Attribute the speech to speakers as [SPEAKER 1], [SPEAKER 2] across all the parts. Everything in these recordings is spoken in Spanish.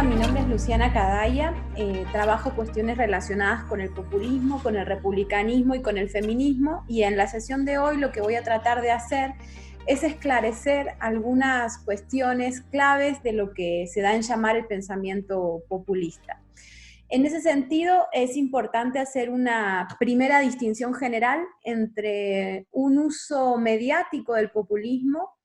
[SPEAKER 1] mi nombre es Luciana Cadaya, trabajo cuestiones relacionadas con el populismo, con el republicanismo y con el feminismo, y en la sesión de hoy lo que voy a tratar de hacer es esclarecer algunas cuestiones claves de lo que se da en llamar el pensamiento populista. En ese sentido, es importante hacer una primera distinción general entre un uso mediático del populismo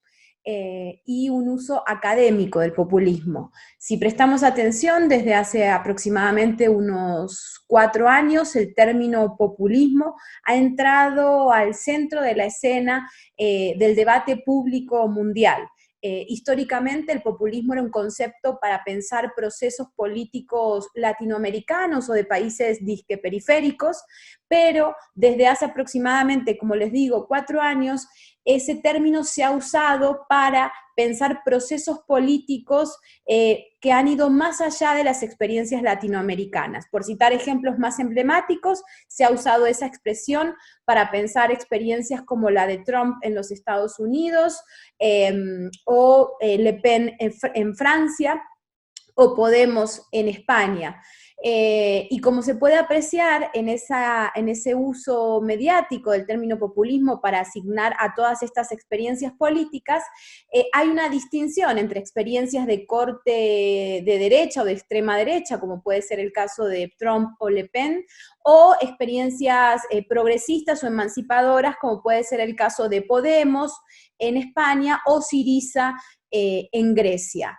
[SPEAKER 1] y un uso académico del populismo. Si prestamos atención, desde hace aproximadamente unos 4 años, el término populismo ha entrado al centro de la escena del debate público mundial. Históricamente el populismo era un concepto para pensar procesos políticos latinoamericanos o de países disque periféricos, pero desde hace aproximadamente, como les digo, 4 años, ese término se ha usado para pensar procesos políticos que han ido más allá de las experiencias latinoamericanas. Por citar ejemplos más emblemáticos, se ha usado esa expresión para pensar experiencias como la de Trump en los Estados Unidos, o Le Pen en Francia, o Podemos en España. Y como se puede apreciar en ese uso mediático del término populismo para asignar a todas estas experiencias políticas, hay una distinción entre experiencias de corte de derecha o de extrema derecha, como puede ser el caso de Trump o Le Pen, o experiencias progresistas o emancipadoras, como puede ser el caso de Podemos en España o Syriza en Grecia.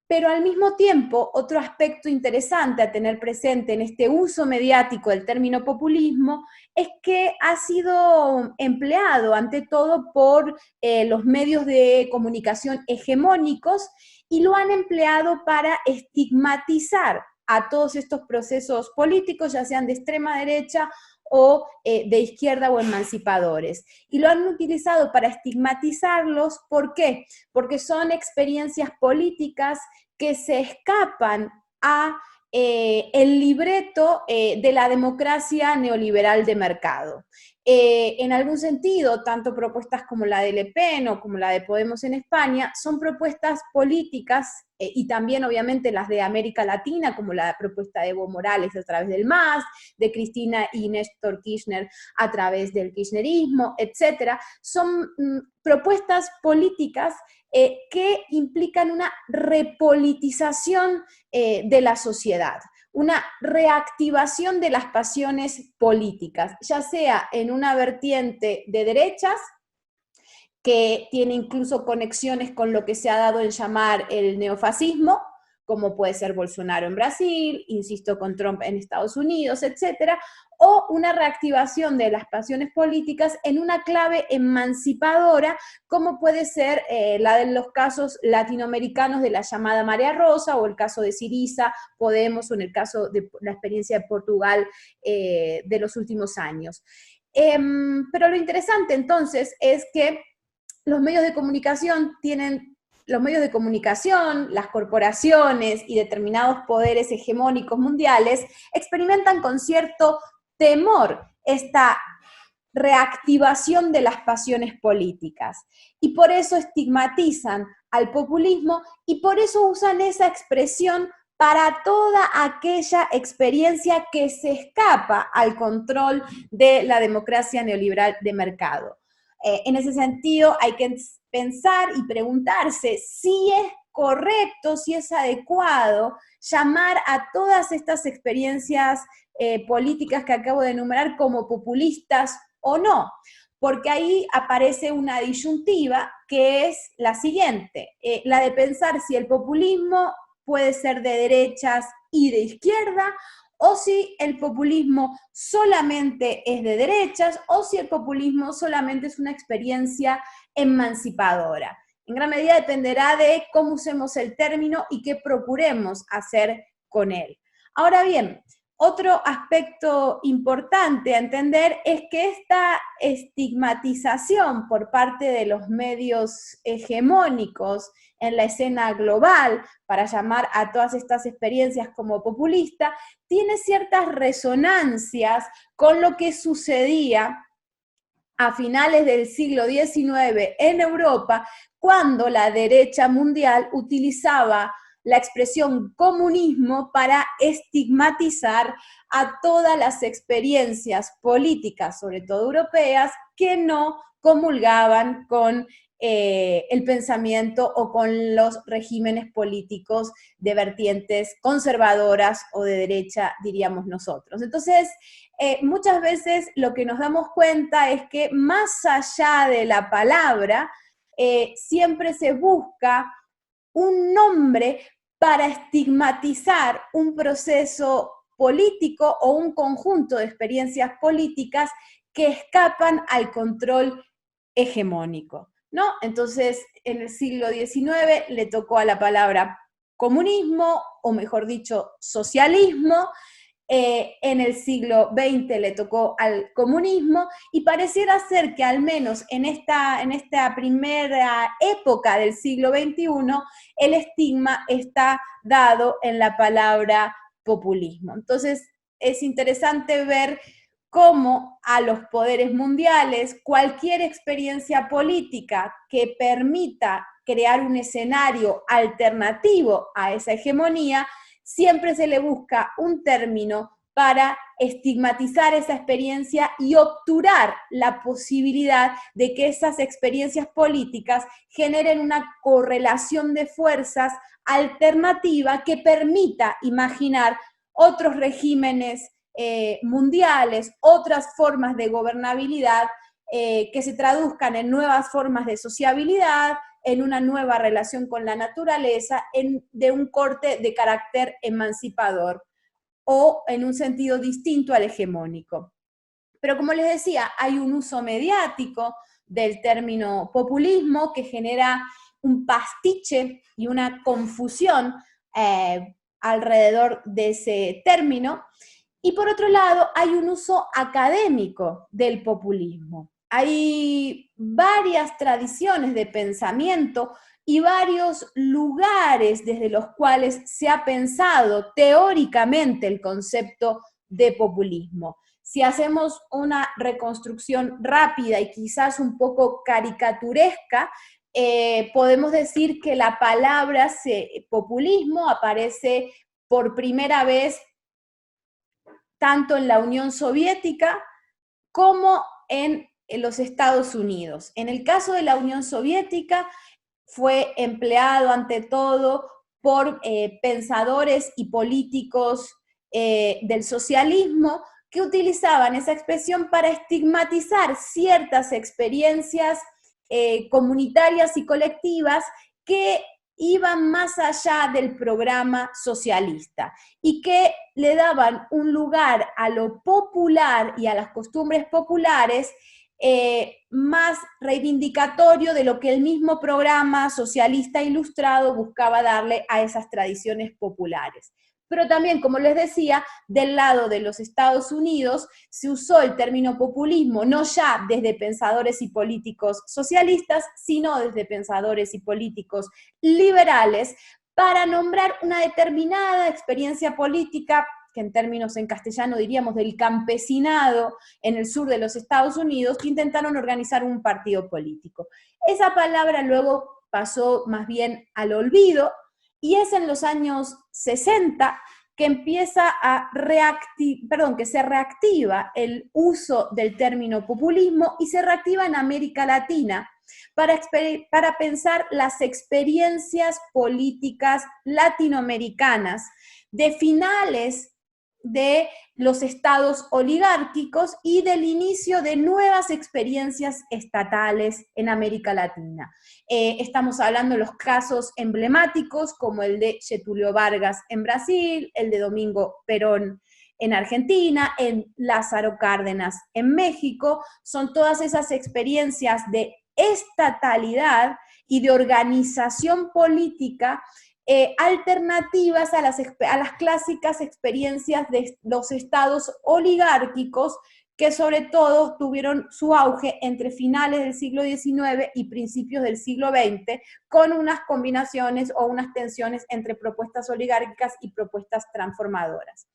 [SPEAKER 1] Pero al mismo tiempo, otro aspecto interesante a tener presente en este uso mediático del término populismo es que ha sido empleado ante todo por los medios de comunicación hegemónicos y lo han empleado para estigmatizar a todos estos procesos políticos, ya sean de extrema derecha o de izquierda o emancipadores. Y lo han utilizado para estigmatizarlos, ¿por qué? Porque son experiencias políticas que se escapan a el libreto de la democracia neoliberal de mercado. En algún sentido, tanto propuestas como la de Le Pen o como la de Podemos en España son propuestas políticas y también obviamente las de América Latina, como la propuesta de Evo Morales a través del MAS, de Cristina y Néstor Kirchner a través del kirchnerismo, etcétera. Son propuestas políticas que implican una repolitización de la sociedad, una reactivación de las pasiones políticas, ya sea en una vertiente de derechas, que tiene incluso conexiones con lo que se ha dado en llamar el neofascismo, como puede ser Bolsonaro en Brasil, insisto, con Trump en Estados Unidos, etcétera, o una reactivación de las pasiones políticas en una clave emancipadora, como puede ser la de los casos latinoamericanos de la llamada Marea Rosa, o el caso de Syriza, Podemos, o en el caso de la experiencia de Portugal de los últimos años. Pero lo interesante entonces es que los medios de comunicación las corporaciones y determinados poderes hegemónicos mundiales experimentan con cierto temor esta reactivación de las pasiones políticas. Y por eso estigmatizan al populismo y por eso usan esa expresión para toda aquella experiencia que se escapa al control de la democracia neoliberal de mercado. En ese sentido, hay que pensar y preguntarse si es correcto, si es adecuado llamar a todas estas experiencias políticas que acabo de enumerar como populistas o no, porque ahí aparece una disyuntiva que es la siguiente, la de pensar si el populismo puede ser de derechas y de izquierda, o si el populismo solamente es de derechas, o si el populismo solamente es una experiencia emancipadora. En gran medida dependerá de cómo usemos el término y qué procuremos hacer con él. Ahora bien, otro aspecto importante a entender es que esta estigmatización por parte de los medios hegemónicos en la escena global para llamar a todas estas experiencias como populista, tiene ciertas resonancias con lo que sucedía a finales del siglo XIX en Europa, cuando la derecha mundial utilizaba la expresión comunismo para estigmatizar a todas las experiencias políticas, sobre todo europeas, que no comulgaban con el pensamiento o con los regímenes políticos de vertientes conservadoras o de derecha, diríamos nosotros. Entonces, muchas veces lo que nos damos cuenta es que más allá de la palabra, siempre se busca un nombre para estigmatizar un proceso político o un conjunto de experiencias políticas que escapan al control hegemónico, ¿no? Entonces, en el siglo XIX le tocó a la palabra comunismo, o mejor dicho, socialismo. En el siglo XX le tocó al comunismo, y pareciera ser que al menos en esta primera época del siglo XXI, el estigma está dado en la palabra populismo. Entonces, es interesante ver cómo a los poderes mundiales cualquier experiencia política que permita crear un escenario alternativo a esa hegemonía, siempre se le busca un término para estigmatizar esa experiencia y obturar la posibilidad de que esas experiencias políticas generen una correlación de fuerzas alternativa que permita imaginar otros regímenes mundiales, otras formas de gobernabilidad que se traduzcan en nuevas formas de sociabilidad, en una nueva relación con la naturaleza, de un corte de carácter emancipador o en un sentido distinto al hegemónico. Pero como les decía, hay un uso mediático del término populismo que genera un pastiche y una confusión alrededor de ese término. Y por otro lado, hay un uso académico del populismo. Hay varias tradiciones de pensamiento y varios lugares desde los cuales se ha pensado teóricamente el concepto de populismo. Si hacemos una reconstrucción rápida y quizás un poco caricaturesca, podemos decir que la palabra populismo aparece por primera vez tanto en la Unión Soviética como en los Estados Unidos. En el caso de la Unión Soviética, fue empleado ante todo por pensadores y políticos del socialismo que utilizaban esa expresión para estigmatizar ciertas experiencias comunitarias y colectivas que iban más allá del programa socialista y que le daban un lugar a lo popular y a las costumbres populares más reivindicatorio de lo que el mismo programa socialista ilustrado buscaba darle a esas tradiciones populares. Pero también, como les decía, del lado de los Estados Unidos se usó el término populismo no ya desde pensadores y políticos socialistas, sino desde pensadores y políticos liberales para nombrar una determinada experiencia política que en términos en castellano diríamos del campesinado en el sur de los Estados Unidos, que intentaron organizar un partido político. Esa palabra luego pasó más bien al olvido, y es en los años 60 que empieza que se reactiva el uso del término populismo y se reactiva en América Latina para pensar las experiencias políticas latinoamericanas de finales de los estados oligárquicos y del inicio de nuevas experiencias estatales en América Latina. Estamos hablando de los casos emblemáticos como el de Getúlio Vargas en Brasil, el de Domingo Perón en Argentina, en Lázaro Cárdenas en México. Son todas esas experiencias de estatalidad y de organización política alternativas a las clásicas experiencias de los estados oligárquicos que sobre todo tuvieron su auge entre finales del siglo XIX y principios del siglo XX, con unas combinaciones o unas tensiones entre propuestas oligárquicas y propuestas transformadoras.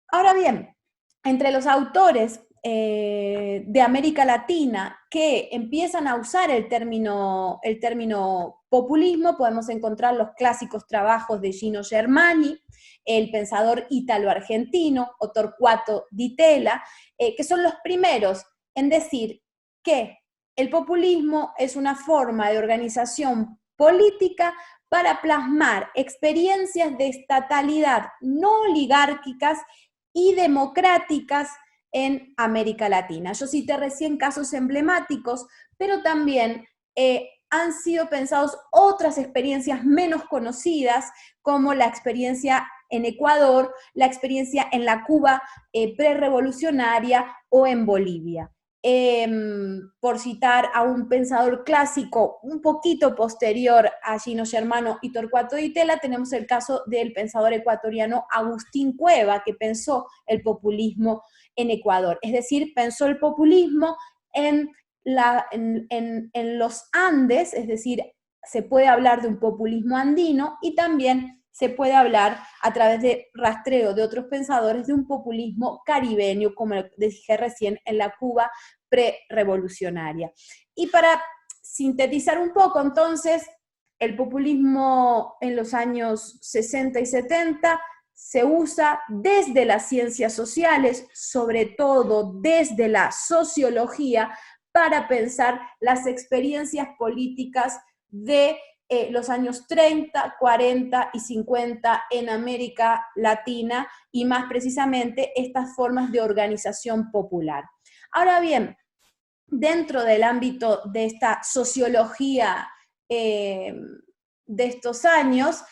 [SPEAKER 1] Ahora bien, entre los autores de América Latina que empiezan a usar el término populismo, podemos encontrar los clásicos trabajos de Gino Germani, el pensador ítalo-argentino, o Torquato Di Tella, que son los primeros en decir que el populismo es una forma de organización política para plasmar experiencias de estatalidad no oligárquicas y democráticas en América Latina. Yo cité recién casos emblemáticos, pero también han sido pensados otras experiencias menos conocidas, como la experiencia en Ecuador, la experiencia en la Cuba prerevolucionaria o en Bolivia. Por citar a un pensador clásico un poquito posterior a Gino Germano y Torquato Di Tella, tenemos el caso del pensador ecuatoriano Agustín Cueva, que pensó el populismo en Ecuador, es decir, pensó el populismo en los Andes, es decir, se puede hablar de un populismo andino y también se puede hablar a través de rastreo de otros pensadores de un populismo caribeño, como dije recién, en la Cuba prerevolucionaria. Y para sintetizar un poco, entonces, el populismo en los años 60 y 70 se usa desde las ciencias sociales, sobre todo desde la sociología, para pensar las experiencias políticas de los años 30, 40 y 50 en América Latina, y más precisamente estas formas de organización popular. Ahora bien, dentro del ámbito de esta sociología de estos años,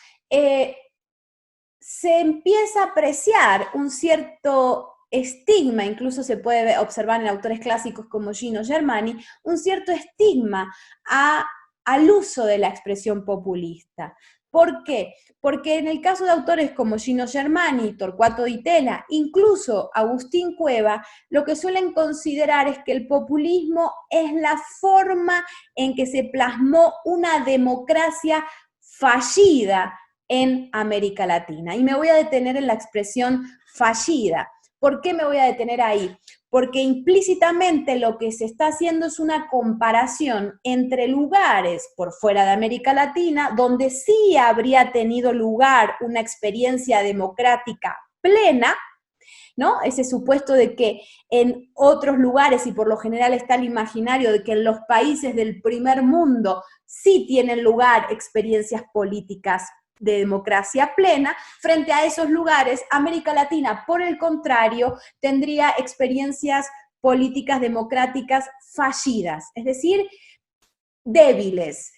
[SPEAKER 1] se empieza a apreciar un cierto estigma, incluso se puede observar en autores clásicos como Gino Germani, un cierto estigma al uso de la expresión populista. ¿Por qué? Porque en el caso de autores como Gino Germani, Torquato Di Tella, incluso Agustín Cueva, lo que suelen considerar es que el populismo es la forma en que se plasmó una democracia fallida en América Latina. Y me voy a detener en la expresión fallida. ¿Por qué me voy a detener ahí? Porque implícitamente lo que se está haciendo es una comparación entre lugares por fuera de América Latina, donde sí habría tenido lugar una experiencia democrática plena, ¿no? Ese supuesto de que en otros lugares, y por lo general está el imaginario de que en los países del primer mundo sí tienen lugar experiencias políticas de democracia plena, frente a esos lugares, América Latina, por el contrario, tendría experiencias políticas democráticas fallidas, es decir, débiles,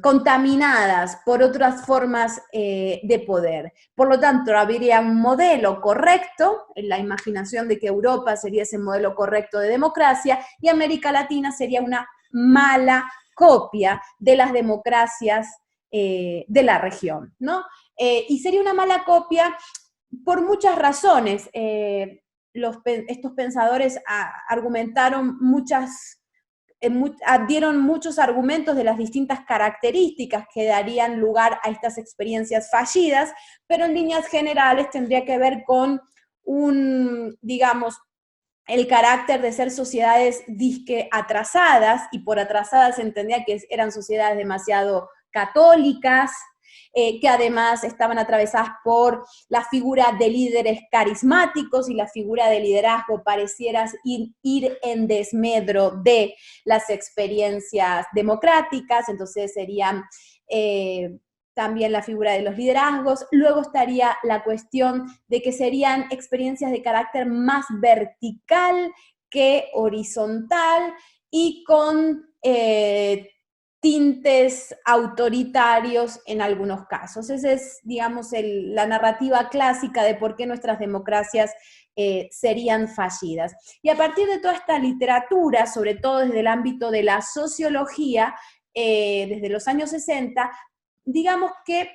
[SPEAKER 1] contaminadas por otras formas de poder. Por lo tanto, habría un modelo correcto, en la imaginación de que Europa sería ese modelo correcto de democracia, y América Latina sería una mala copia de las democracias de la región, ¿no? Y sería una mala copia por muchas razones. Estos pensadores argumentaron dieron muchos argumentos de las distintas características que darían lugar a estas experiencias fallidas, pero en líneas generales tendría que ver con digamos, el carácter de ser sociedades disque atrasadas, y por atrasadas se entendía que eran sociedades demasiado católicas, que además estaban atravesadas por la figura de líderes carismáticos, y la figura de liderazgo pareciera ir en desmedro de las experiencias democráticas. Entonces serían también la figura de los liderazgos. Luego estaría la cuestión de que serían experiencias de carácter más vertical que horizontal, y con tintes autoritarios en algunos casos. Esa es, digamos, la narrativa clásica de por qué nuestras democracias serían fallidas. Y a partir de toda esta literatura, sobre todo desde el ámbito de la sociología, desde los años 60, digamos que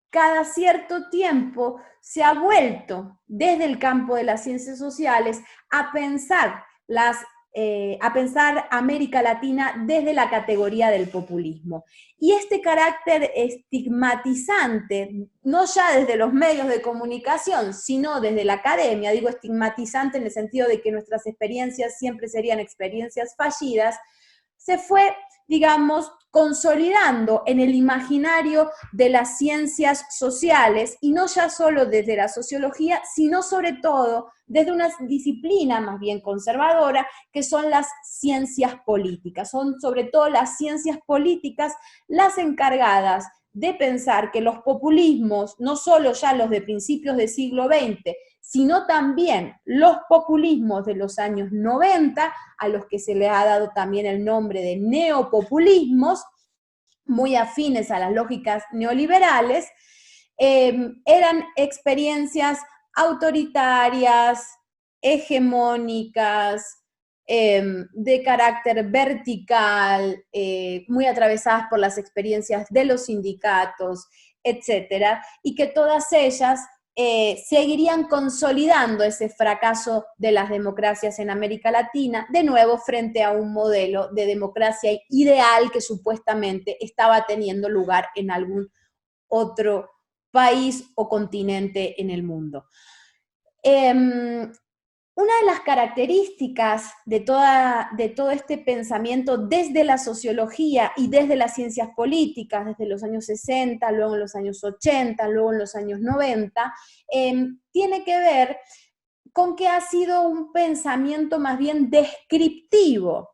[SPEAKER 1] cada cierto tiempo se ha vuelto desde el campo de las ciencias sociales a pensar las a pensar América Latina desde la categoría del populismo. Y este carácter estigmatizante, no ya desde los medios de comunicación, sino desde la academia, digo estigmatizante en el sentido de que nuestras experiencias siempre serían experiencias fallidas, se fue, digamos, consolidando en el imaginario de las ciencias sociales, y no ya solo desde la sociología, sino sobre todo desde una disciplina más bien conservadora, que son las ciencias políticas. Son sobre todo las ciencias políticas las encargadas de pensar que los populismos, no solo ya los de principios del siglo XX, sino también los populismos de los años 90, a los que se le ha dado también el nombre de neopopulismos, muy afines a las lógicas neoliberales, eran experiencias autoritarias, hegemónicas, de carácter vertical, muy atravesadas por las experiencias de los sindicatos, etcétera, y que todas ellas seguirían consolidando ese fracaso de las democracias en América Latina, de nuevo frente a un modelo de democracia ideal que supuestamente estaba teniendo lugar en algún otro país o continente en el mundo. Una de las características de todo este pensamiento desde la sociología y desde las ciencias políticas, desde los años 60, luego en los años 80, luego en los años 90, tiene que ver con que ha sido un pensamiento más bien descriptivo,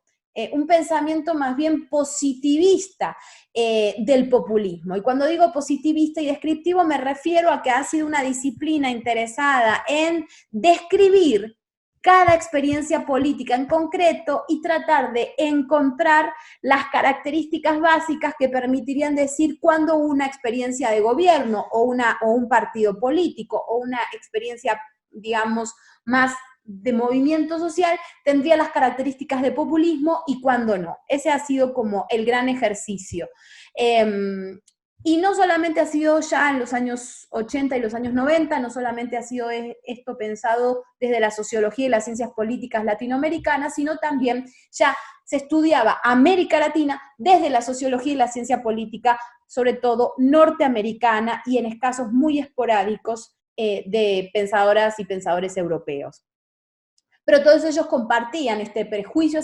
[SPEAKER 1] un pensamiento más bien positivista del populismo. Y cuando digo positivista y descriptivo me refiero a que ha sido una disciplina interesada en describir cada experiencia política en concreto y tratar de encontrar las características básicas que permitirían decir cuándo una experiencia de gobierno o un partido político o una experiencia, digamos, más de movimiento social tendría las características de populismo y cuándo no. Ese ha sido como el gran ejercicio. Y no solamente ha sido ya en los años 80 y los años 90, no solamente ha sido esto pensado desde la sociología y las ciencias políticas latinoamericanas, sino también ya se estudiaba América Latina desde la sociología y la ciencia política, sobre todo norteamericana y en casos muy esporádicos de pensadoras y pensadores europeos. Pero todos ellos compartían este prejuicio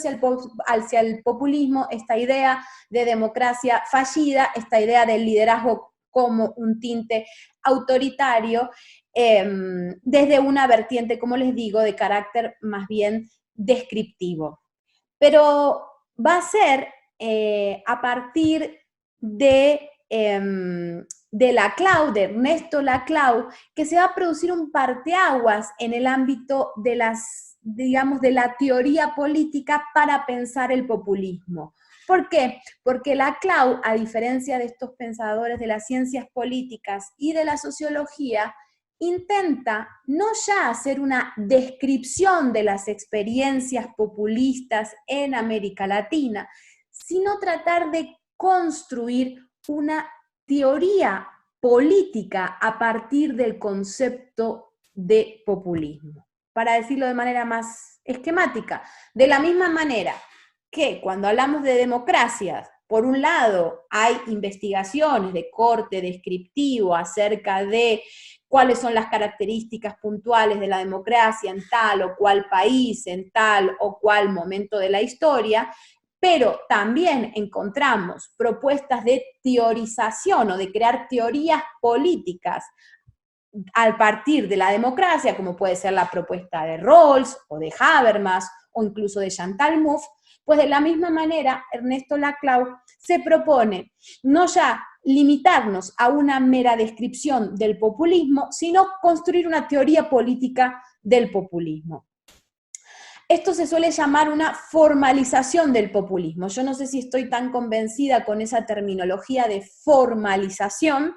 [SPEAKER 1] hacia el populismo, esta idea de democracia fallida, esta idea del liderazgo como un tinte autoritario, desde una vertiente, como les digo, de carácter más bien descriptivo. Pero va a ser a partir de Laclau, de Ernesto Laclau, que se va a producir un parteaguas en el ámbito de de la teoría política para pensar el populismo. ¿Por qué? Porque Laclau, a diferencia de estos pensadores de las ciencias políticas y de la sociología, intenta no ya hacer una descripción de las experiencias populistas en América Latina, sino tratar de construir una teoría política a partir del concepto de populismo. Para decirlo de manera más esquemática, de la misma manera que cuando hablamos de democracias, por un lado hay investigaciones de corte descriptivo acerca de cuáles son las características puntuales de la democracia en tal o cual país, en tal o cual momento de la historia, pero también encontramos propuestas de teorización o de crear teorías políticas a partir de la democracia, como puede ser la propuesta de Rawls o de Habermas o incluso de Chantal Mouffe, pues de la misma manera Ernesto Laclau se propone no ya limitarnos a una mera descripción del populismo, sino construir una teoría política del populismo. Esto se suele llamar una formalización del populismo. Yo no sé si estoy tan convencida con esa terminología de formalización.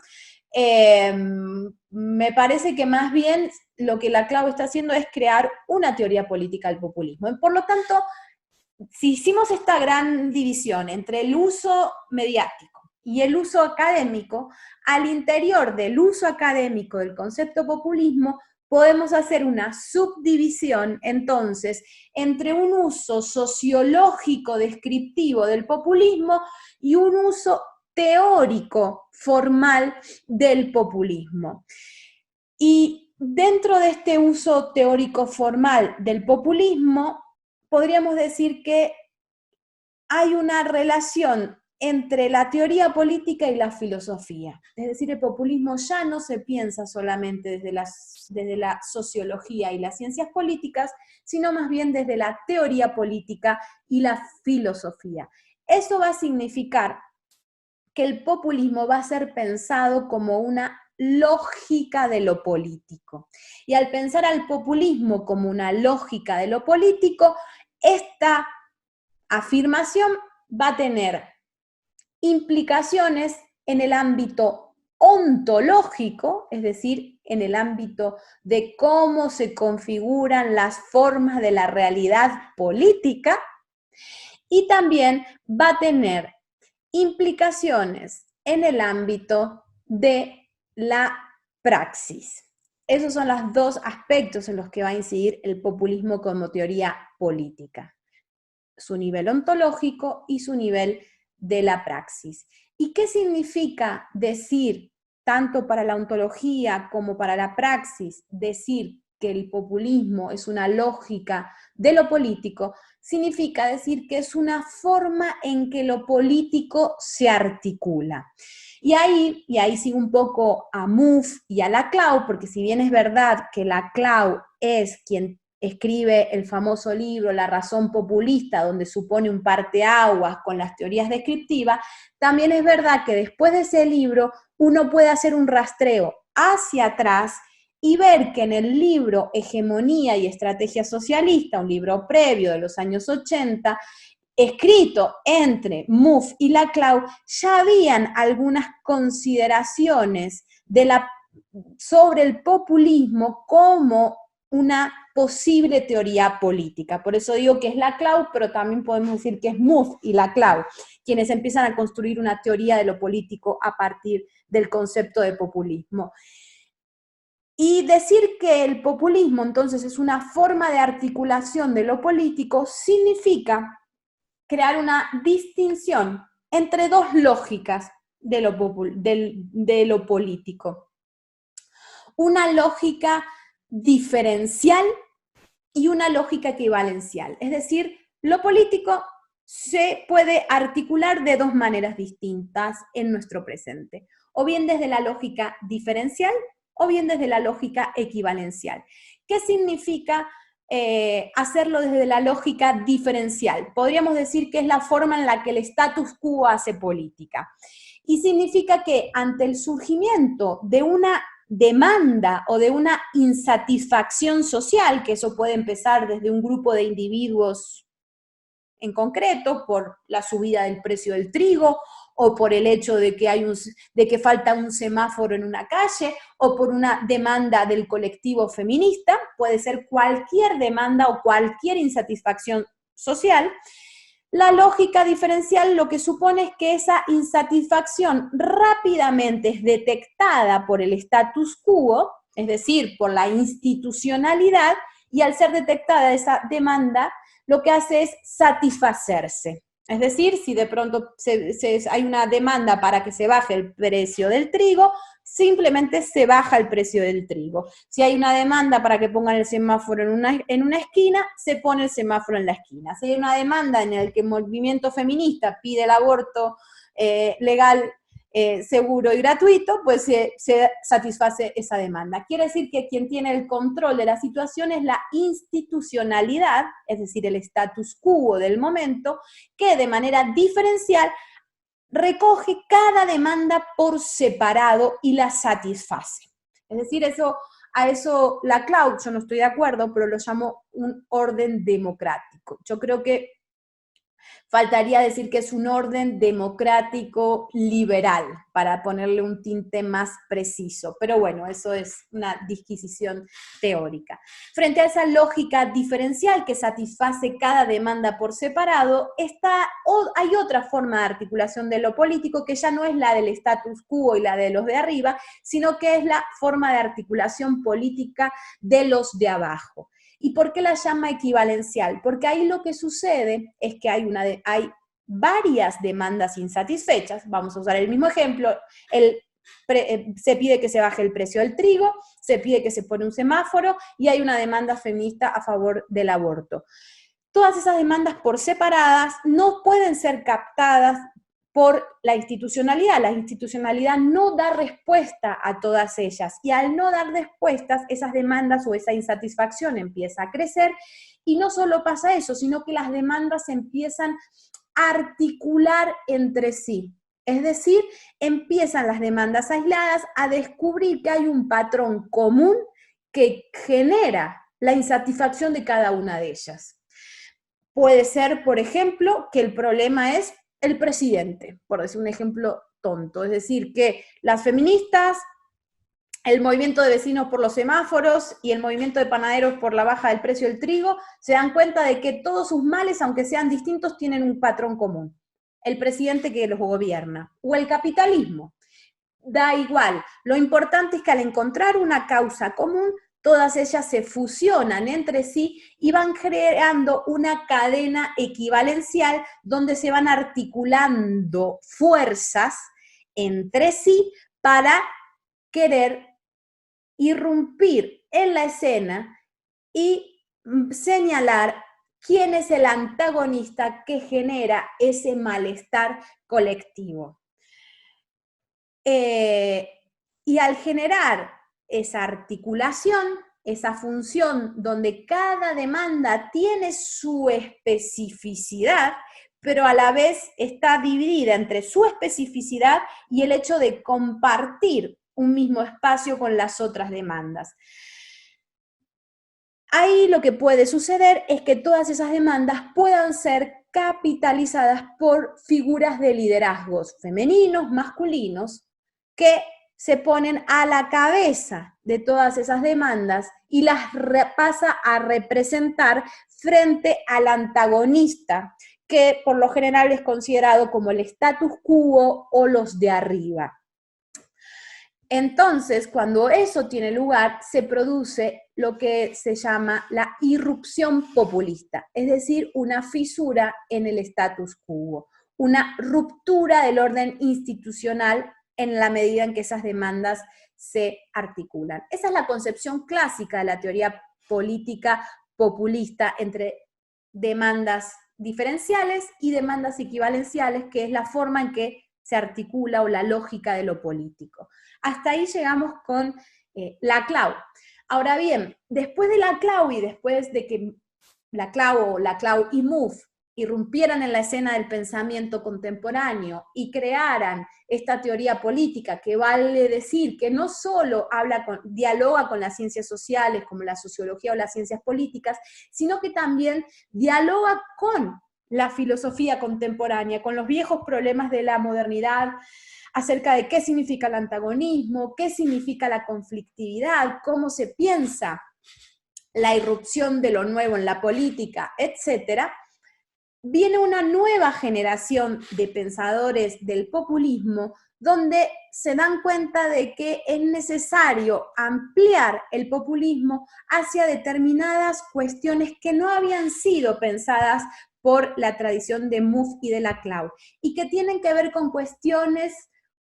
[SPEAKER 1] Me parece que más bien lo que Laclau está haciendo es crear una teoría política del populismo. Por lo tanto, si hicimos esta gran división entre el uso mediático y el uso académico, al interior del uso académico del concepto populismo podemos hacer una subdivisión entonces entre un uso sociológico descriptivo del populismo y un uso teórico formal del populismo. Y dentro de este uso teórico formal del populismo, podríamos decir que hay una relación entre la teoría política y la filosofía. Es decir, el populismo ya no se piensa solamente desde la sociología y las ciencias políticas, sino más bien desde la teoría política y la filosofía. Eso va a significar que el populismo va a ser pensado como una lógica de lo político. Y al pensar al populismo como una lógica de lo político, esta afirmación va a tener implicaciones en el ámbito ontológico, es decir, en el ámbito de cómo se configuran las formas de la realidad política, y también va a tener implicaciones en el ámbito de la praxis. Esos son los dos aspectos en los que va a incidir el populismo como teoría política: su nivel ontológico y su nivel de la praxis. ¿Y qué significa decir, tanto para la ontología como para la praxis, decir que el populismo es una lógica de lo político? Significa decir que es una forma en que lo político se articula. Y ahí sigo un poco a Mouffe y a Laclau, porque si bien es verdad que Laclau es quien escribe el famoso libro La razón populista, donde supone un parteaguas con las teorías descriptivas, también es verdad que después de ese libro uno puede hacer un rastreo hacia atrás y ver que en el libro Hegemonía y Estrategia Socialista, un libro previo de los años 80, escrito entre Mouffe y Laclau, ya habían algunas consideraciones sobre el populismo como una posible teoría política. Por eso digo que es Laclau, pero también podemos decir que es Mouffe y Laclau quienes empiezan a construir una teoría de lo político a partir del concepto de populismo. Y decir que el populismo entonces es una forma de articulación de lo político significa crear una distinción entre dos lógicas de lo político. Una lógica diferencial y una lógica equivalencial. Es decir, lo político se puede articular de dos maneras distintas en nuestro presente, o bien desde la lógica diferencial o bien desde la lógica equivalencial. ¿Qué significa hacerlo desde la lógica diferencial? Podríamos decir que es la forma en la que el status quo hace política. Y significa que ante el surgimiento de una demanda o de una insatisfacción social, que eso puede empezar desde un grupo de individuos en concreto, por la subida del precio del trigo, o por el hecho de que falta un semáforo en una calle, o por una demanda del colectivo feminista, puede ser cualquier demanda o cualquier insatisfacción social. La lógica diferencial lo que supone es que esa insatisfacción rápidamente es detectada por el status quo, es decir, por la institucionalidad, y al ser detectada esa demanda, lo que hace es satisfacerse. Es decir, si de pronto hay una demanda para que se baje el precio del trigo, simplemente se baja el precio del trigo. Si hay una demanda para que pongan el semáforo en una esquina, se pone el semáforo en la esquina. Si hay una demanda en la que el movimiento feminista pide el aborto legal, seguro y gratuito, pues se satisface esa demanda. Quiere decir que quien tiene el control de la situación es la institucionalidad, es decir, el status quo del momento, que de manera diferencial recoge cada demanda por separado y la satisface. Es decir, a eso Laclau, yo no estoy de acuerdo, pero lo llamo un orden democrático. Yo creo que Faltaría decir que es un orden democrático liberal, para ponerle un tinte más preciso. Pero bueno, eso es una disquisición teórica. Frente a esa lógica diferencial que satisface cada demanda por separado, hay otra forma de articulación de lo político que ya no es la del status quo y la de los de arriba, sino que es la forma de articulación política de los de abajo. ¿Y por qué la llama equivalencial? Porque ahí lo que sucede es que hay varias demandas insatisfechas. Vamos a usar el mismo ejemplo. Se pide que se baje el precio del trigo, se pide que se pone un semáforo y hay una demanda feminista a favor del aborto. Todas esas demandas por separadas no pueden ser captadas por la institucionalidad. La institucionalidad no da respuesta a todas ellas, y al no dar respuestas, esas demandas o esa insatisfacción empieza a crecer, y no solo pasa eso, sino que las demandas empiezan a articular entre sí. Es decir, empiezan las demandas aisladas a descubrir que hay un patrón común que genera la insatisfacción de cada una de ellas. Puede ser, por ejemplo, que el problema es el presidente, por decir un ejemplo tonto, es decir, que las feministas, el movimiento de vecinos por los semáforos y el movimiento de panaderos por la baja del precio del trigo se dan cuenta de que todos sus males, aunque sean distintos, tienen un patrón común: el presidente que los gobierna, o el capitalismo. Da igual, lo importante es que al encontrar una causa común, todas ellas se fusionan entre sí y van creando una cadena equivalencial donde se van articulando fuerzas entre sí para querer irrumpir en la escena y señalar quién es el antagonista que genera ese malestar colectivo. Y al generar esa articulación, esa función donde cada demanda tiene su especificidad, pero a la vez está dividida entre su especificidad y el hecho de compartir un mismo espacio con las otras demandas. Ahí lo que puede suceder es que todas esas demandas puedan ser capitalizadas por figuras de liderazgos femeninos, masculinos, que se ponen a la cabeza de todas esas demandas y las pasa a representar frente al antagonista, que por lo general es considerado como el status quo o los de arriba. Entonces, cuando eso tiene lugar, se produce lo que se llama la irrupción populista, es decir, una fisura en el status quo, una ruptura del orden institucional en la medida en que esas demandas se articulan. Esa es la concepción clásica de la teoría política populista entre demandas diferenciales y demandas equivalenciales, que es la forma en que se articula o la lógica de lo político. Hasta ahí llegamos con Laclau. Ahora bien, después de Laclau y después de que Laclau y Mouffe irrumpieran en la escena del pensamiento contemporáneo y crearan esta teoría política, que vale decir que no solo dialoga con las ciencias sociales como la sociología o las ciencias políticas, sino que también dialoga con la filosofía contemporánea, con los viejos problemas de la modernidad, acerca de qué significa el antagonismo, qué significa la conflictividad, cómo se piensa la irrupción de lo nuevo en la política, etcétera. Viene una nueva generación de pensadores del populismo donde se dan cuenta de que es necesario ampliar el populismo hacia determinadas cuestiones que no habían sido pensadas por la tradición de Mouffe y de Laclau, y que tienen que ver con cuestiones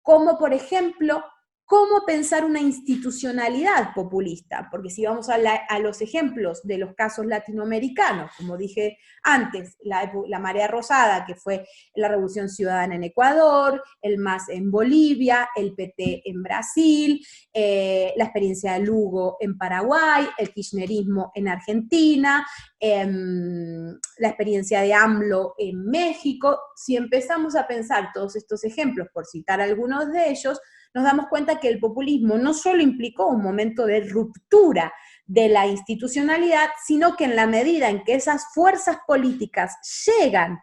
[SPEAKER 1] como, por ejemplo, cómo pensar una institucionalidad populista, porque si vamos a los ejemplos de los casos latinoamericanos, como dije antes, la marea rosada, que fue la Revolución Ciudadana en Ecuador, el MAS en Bolivia, el PT en Brasil, la experiencia de Lugo en Paraguay, el kirchnerismo en Argentina, la experiencia de AMLO en México. Si empezamos a pensar todos estos ejemplos, por citar algunos de ellos, nos damos cuenta que el populismo no solo implicó un momento de ruptura de la institucionalidad, sino que en la medida en que esas fuerzas políticas llegan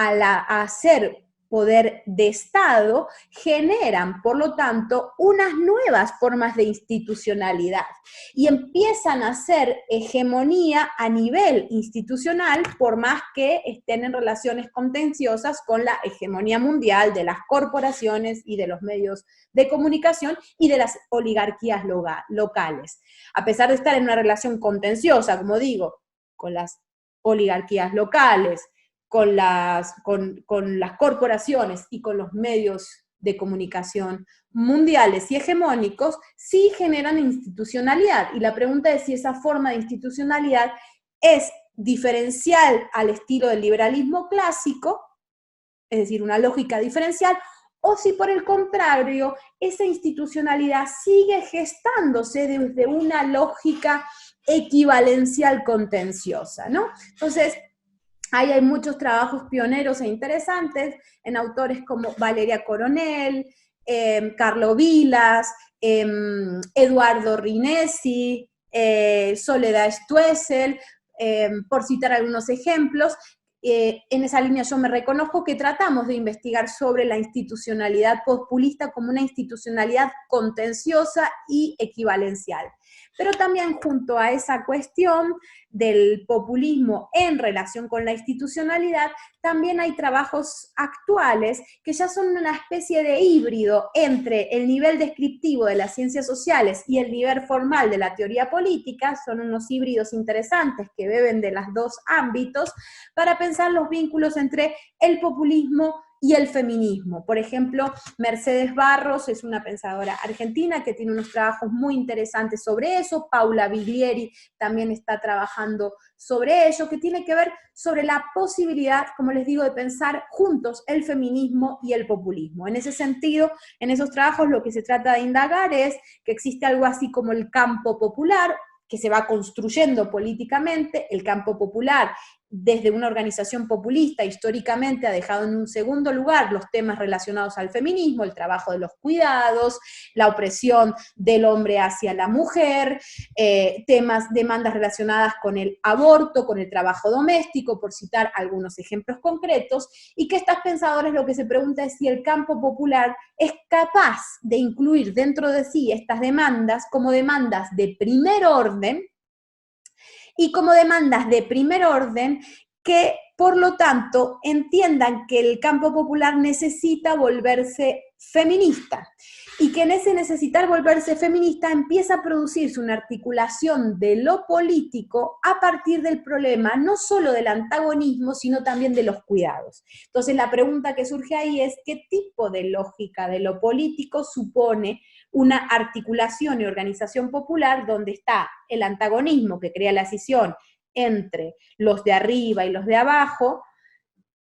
[SPEAKER 1] a ser poder de Estado, generan, por lo tanto, unas nuevas formas de institucionalidad y empiezan a ser hegemonía a nivel institucional, por más que estén en relaciones contenciosas con la hegemonía mundial de las corporaciones y de los medios de comunicación y de las oligarquías locales. A pesar de estar en una relación contenciosa, como digo, con las oligarquías locales, con las corporaciones y con los medios de comunicación mundiales y hegemónicos, sí generan institucionalidad. Y la pregunta es si esa forma de institucionalidad es diferencial al estilo del liberalismo clásico, es decir, una lógica diferencial, o si por el contrario, esa institucionalidad sigue gestándose desde una lógica equivalencial contenciosa, ¿no? Entonces, ahí hay muchos trabajos pioneros e interesantes en autores como Valeria Coronel, Carlo Vilas, Eduardo Rinesi, Soledad Stoessel, por citar algunos ejemplos. En esa línea yo me reconozco que tratamos de investigar sobre la institucionalidad populista como una institucionalidad contenciosa y equivalencial. Pero también junto a esa cuestión del populismo en relación con la institucionalidad, también hay trabajos actuales que ya son una especie de híbrido entre el nivel descriptivo de las ciencias sociales y el nivel formal de la teoría política. Son unos híbridos interesantes que beben de los dos ámbitos para pensar los vínculos entre el populismo y el feminismo. Por ejemplo, Mercedes Barros es una pensadora argentina que tiene unos trabajos muy interesantes sobre eso. Paula Biglieri también está trabajando sobre ello, que tiene que ver sobre la posibilidad, como les digo, de pensar juntos el feminismo y el populismo. En ese sentido, en esos trabajos lo que se trata de indagar es que existe algo así como el campo popular, que se va construyendo políticamente. El campo popular, desde una organización populista, históricamente ha dejado en un segundo lugar los temas relacionados al feminismo, el trabajo de los cuidados, la opresión del hombre hacia la mujer, demandas relacionadas con el aborto, con el trabajo doméstico, por citar algunos ejemplos concretos, y que estas pensadoras lo que se pregunta es si el campo popular es capaz de incluir dentro de sí estas demandas como demandas de primer orden, y como demandas de primer orden que, por lo tanto, entiendan que el campo popular necesita volverse feminista y que en ese necesitar volverse feminista empieza a producirse una articulación de lo político a partir del problema no solo del antagonismo, sino también de los cuidados. Entonces la pregunta que surge ahí es ¿qué tipo de lógica de lo político supone una articulación y organización popular donde está el antagonismo que crea la escisión entre los de arriba y los de abajo,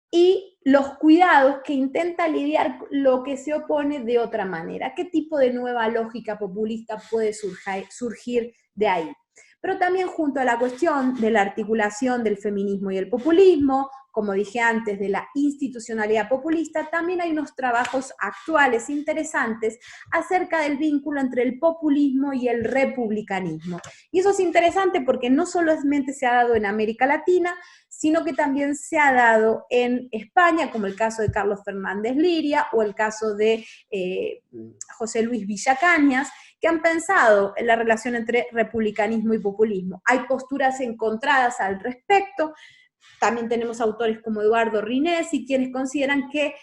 [SPEAKER 1] y los cuidados que intenta lidiar lo que se opone de otra manera? ¿Qué tipo de nueva lógica populista puede surgir de ahí? Pero también junto a la cuestión de la articulación del feminismo y el populismo, como dije antes, de la institucionalidad populista, también hay unos trabajos actuales interesantes acerca del vínculo entre el populismo y el republicanismo. Y eso es interesante porque no solamente se ha dado en América Latina, sino que también se ha dado en España, como el caso de Carlos Fernández Liria o el caso de José Luis Villacañas, que han pensado en la relación entre republicanismo y populismo. Hay posturas encontradas al respecto. También tenemos autores como Eduardo Rinesi, quienes consideran que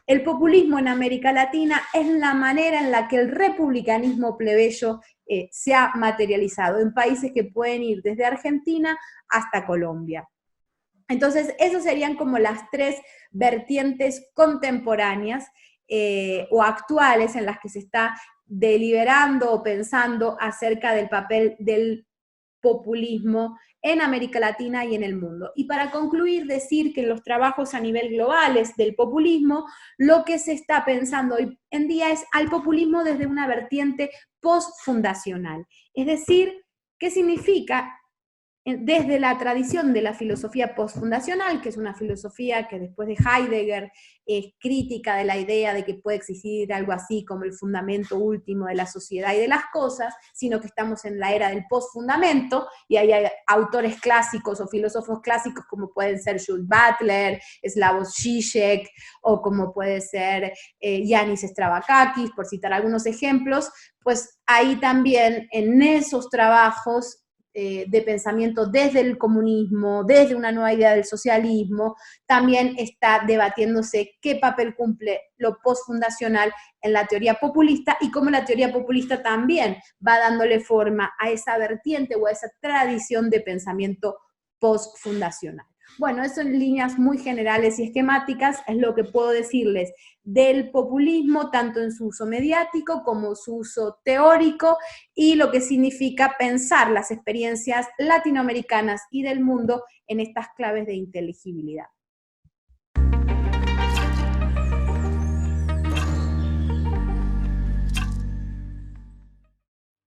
[SPEAKER 1] el populismo en América Latina es la manera en la que el republicanismo plebeyo se ha materializado en países que pueden ir desde Argentina hasta Colombia. Entonces, esas serían como las tres vertientes contemporáneas o actuales en las que se está deliberando o pensando acerca del papel del populismo en América Latina y en el mundo. Y para concluir, decir que en los trabajos a nivel globales del populismo, lo que se está pensando hoy en día es al populismo desde una vertiente postfundacional. Es decir, ¿qué significa desde la tradición de la filosofía postfundacional, que es una filosofía que después de Heidegger es crítica de la idea de que puede existir algo así como el fundamento último de la sociedad y de las cosas, sino que estamos en la era del postfundamento, y ahí hay autores clásicos o filósofos clásicos como pueden ser Judith Butler, Slavoj Žižek, o como puede ser Yanis Stavrakakis, por citar algunos ejemplos. Pues ahí también en esos trabajos de pensamiento desde el comunismo, desde una nueva idea del socialismo, también está debatiéndose qué papel cumple lo postfundacional en la teoría populista y cómo la teoría populista también va dándole forma a esa vertiente o a esa tradición de pensamiento postfundacional. Bueno, eso en líneas muy generales y esquemáticas es lo que puedo decirles del populismo, tanto en su uso mediático como su uso teórico, y lo que significa pensar las experiencias latinoamericanas y del mundo en estas claves de inteligibilidad.